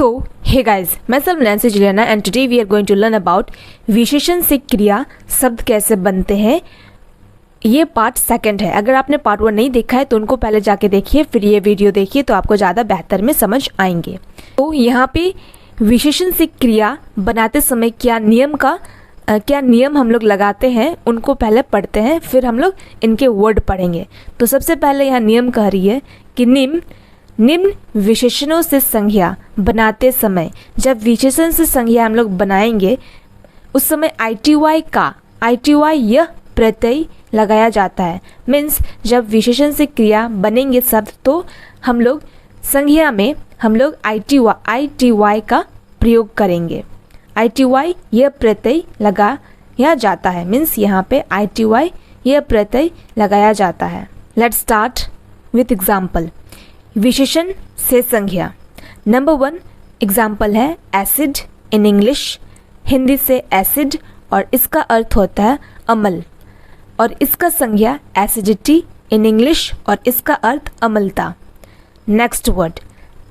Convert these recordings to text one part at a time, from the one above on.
So, hey guys, myself Nancy Juliana and today we are going to learn about विशेषण से क्रिया शब्द कैसे बनते हैं। ये पार्ट सेकंड है। अगर आपने पार्ट 1 नहीं देखा है तो उनको पहले जाके देखिए, फिर ये वीडियो देखिए तो आपको ज़्यादा बेहतर में समझ आएंगे। तो यहाँ पे विशेषण से क्रिया बनाते समय क्या नियम हम लोग लगाते हैं उनको पहले पढ़ते हैं, फिर हम लोग इनके वर्ड पढ़ेंगे। तो सबसे पहले यहाँ नियम कह रही है कि निम्न विशेषणों से संज्ञा बनाते समय, जब विशेषण से संज्ञा हम लोग बनाएंगे उस समय ITY यह प्रत्यय लगाया जाता है। मीन्स जब विशेषण से क्रिया बनेंगे शब्द तो हम लोग संज्ञा में हम लोग ITY का प्रयोग करेंगे। ITY यह प्रत्यय लगाया जाता है। मीन्स यहाँ पे ITY यह प्रत्यय लगाया जाता है। Let's start with example. विशेषण से संज्ञा। नंबर 1 एग्जाम्पल है एसिड इन इंग्लिश, हिंदी से एसिड और इसका अर्थ होता है अम्ल, और इसका संज्ञा एसिडिटी इन इंग्लिश और इसका अर्थ अम्लता। Next word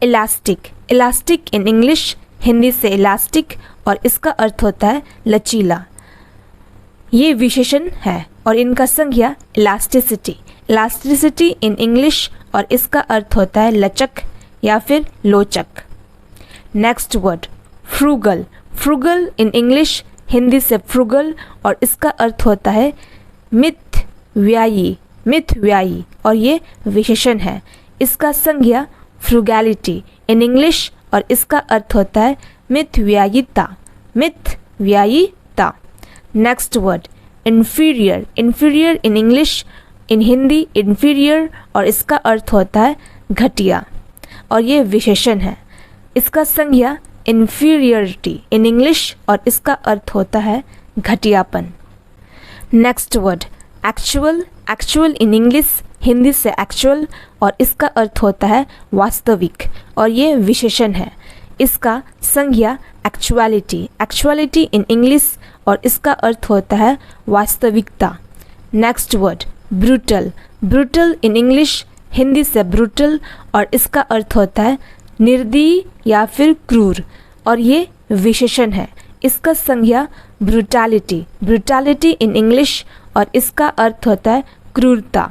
elastic in English, Hindi से इलास्टिक और इसका अर्थ होता है लचीला। ये विशेषण है और इनका संज्ञा इलास्टिसिटी इन इंग्लिश और इसका अर्थ होता है लचक या फिर लोचक। Next word frugal in English, Hindi से फ्रूगल और इसका अर्थ होता है मितव्ययी और ये विशेषण है। इसका संज्ञा फ्रूगैलिटी इन इंग्लिश और इसका अर्थ होता है मितव्ययिता। Next word inferior in English, in Hindi inferior और इसका अर्थ होता है घटिया और ये विशेषण है। इसका संज्ञा इन्फीरियरिटी इन इंग्लिश और इसका अर्थ होता है घटियापन। Next word actual in English, Hindi से एक्चुअल और इसका अर्थ होता है वास्तविक और ये विशेषण है। इसका संज्ञा एक्चुअलिटी इन इंग्लिश और इसका अर्थ होता है वास्तविकता। नेक्स्ट वर्ड ब्रूटल इन इंग्लिश, हिंदी से ब्रूटल और इसका अर्थ होता है निर्दयी या फिर क्रूर और ये विशेषण है। इसका संज्ञा ब्रूटैलिटी इन इंग्लिश और इसका अर्थ होता है क्रूरता।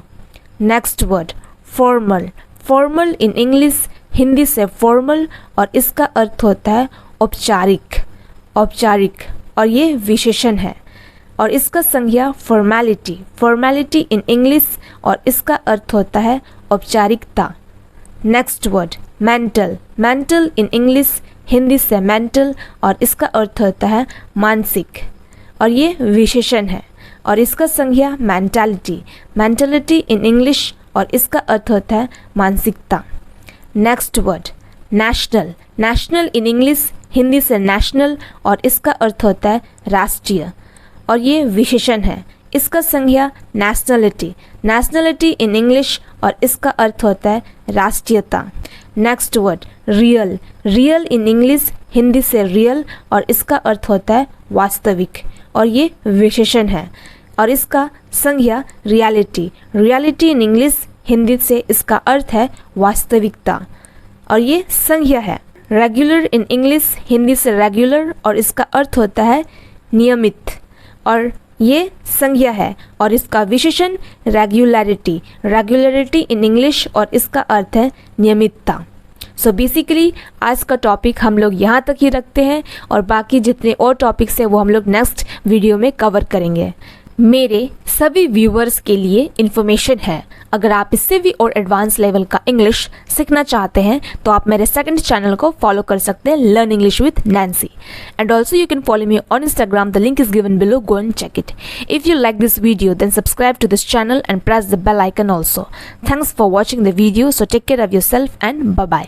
नेक्स्ट वर्ड फॉर्मल इन इंग्लिश, हिंदी से फॉर्मल और इसका अर्थ होता है औपचारिक और ये विशेषण है और इसका संज्ञा फॉर्मेलिटी इन इंग्लिश और इसका अर्थ होता है औपचारिकता। नेक्स्ट वर्ड मेंटल इन इंग्लिश, हिंदी से मेंटल और इसका अर्थ होता है मानसिक और ये विशेषण है और इसका संज्ञा मेंटालिटी इन इंग्लिश और इसका अर्थ होता है मानसिकता। नेक्स्ट वर्ड नेशनल इन इंग्लिश, हिंदी से नेशनल और इसका अर्थ होता है राष्ट्रीय और ये विशेषण है। इसका संज्ञा नेशनलिटी इन इंग्लिश और इसका अर्थ होता है राष्ट्रीयता। Next word real in English, Hindi से रियल और इसका अर्थ होता है वास्तविक और ये विशेषण है और इसका संज्ञा रियलिटी इन इंग्लिश, हिंदी से इसका अर्थ है वास्तविकता और ये संज्ञा है। रेगुलर इन इंग्लिश, हिंदी से रेगुलर और इसका अर्थ होता है नियमित और ये संज्ञा है और इसका विशेषण रेगुलरिटी इन इंग्लिश और इसका अर्थ है नियमितता। सो बेसिकली आज का टॉपिक हम लोग यहाँ तक ही रखते हैं और बाकी जितने और टॉपिक्स हैं वो हम लोग नेक्स्ट वीडियो में कवर करेंगे। मेरे सभी व्यूवर्स के लिए इन्फॉर्मेशन है, अगर आप इससे भी और एडवांस लेवल का इंग्लिश सीखना चाहते हैं तो आप मेरे सेकंड चैनल को फॉलो कर सकते हैं, learn English with Nancy, and also you can follow me on Instagram, the link is given below, go and check it. If you like this video then subscribe to this channel and press the bell icon also. Thanks for watching the video, so take care of yourself and bye bye.